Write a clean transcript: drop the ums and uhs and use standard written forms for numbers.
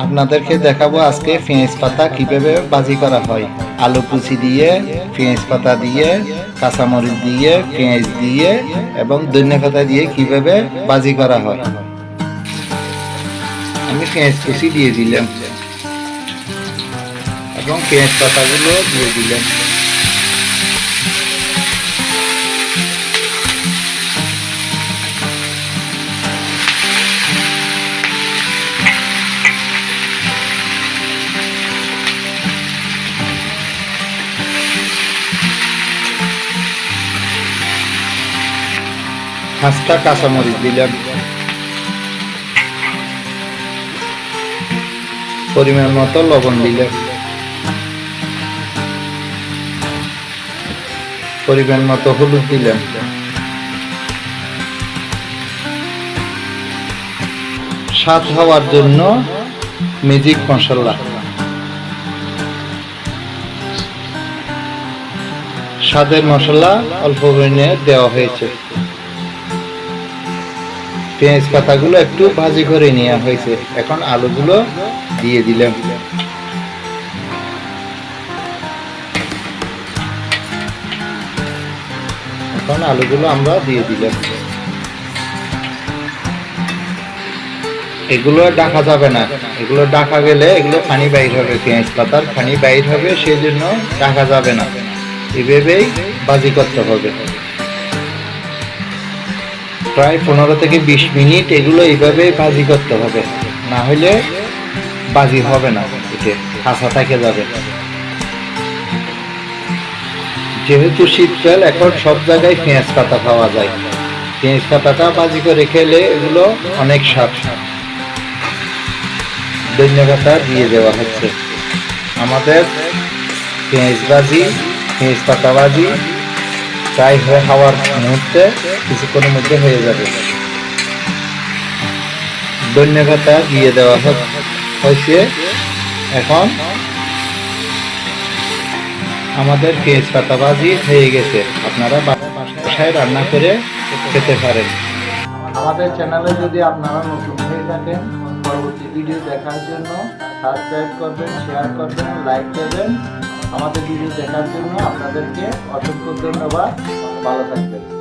আপনাদেরকে দেখাবো আজকে পেঁয়াজ পাতা কিভাবে ভাজি করা হয়। আলু কুচি দিয়ে, পেঁয়াজ পাতা দিয়ে, কাঁচামরিচ দিয়ে, পেঁয়াজ দিয়ে এবং ধনিয়া পাতা দিয়ে কিভাবে ভাজি করা হয়। আমি পেঁয়াজ কুচি দিয়ে দিলাম এবং পেঁয়াজ পাতাগুলো দিয়ে দিলাম। পাঁচটা কাঁচামরিচ দিলাম, পরিমাণ মতো লবণ দিলাম, পরিমাণ মতো হলুদ দিলাম, স্বাদ হওয়ার জন্য ম্যাজিক মশলা, স্বাদের মশলা অল্প পরিমাণে দেওয়া হয়েছে। পেঁয়াজ পাতাগুলো একটু ভাজি করে নেওয়া হয়েছে। এখন আলুগুলো দিয়ে দিলাম। এখন আলুগুলো আমরা দিয়ে দিলাম। এগুলো ঢাকা যাবে না, এগুলো ঢাকা গেলে এগুলো পানি বাইর হবে, পেঁয়াজ পাতার পানি বাইর হবে, সেই জন্য ঢাকা যাবে না। এভাবেই ভাজি করতে হবে। প্রায় 15 থেকে 20 মিনিট এগুলো এইভাবেই ভাজি করতে হবে, না হলে ভাজি হবে না, এতে কাঁচা থেকে যাবে। যেহেতু শীতকাল, এখন সব জায়গায় পেঁয়াজ পাতা পাওয়া যায়। পেঁয়াজ পাতাটা ভাজি করে খেলে এগুলো অনেক স্বাদ। ধনিয়া পাতা দিয়ে দেওয়া হচ্ছে। আমাদের পেঁয়াজ ভাজি, পেঁয়াজ পাতা ভাজি প্রায় হওয়ার মুহূর্তে কিছুক্ষণের মধ্যে হয়ে যাবে। ধনিয়া পাতা দিয়ে দেওয়া হয়েছে। এখন আমাদের পেঁয়াজ পাতা ভাজি হয়ে গেছে। আপনারা বাসায় রান্না করে খেতে পারেন। আমাদের চ্যানেলে যদি আপনারা নতুন হয়ে থাকেন, পরবর্তী ভিডিও দেখার জন্য সাবস্ক্রাইব করবেন, শেয়ার করবেন, লাইক দেবেন। আমাদের ভিডিও দেখার জন্য আপনাদেরকে অসংখ্য ধন্যবাদ। ভালো থাকবেন।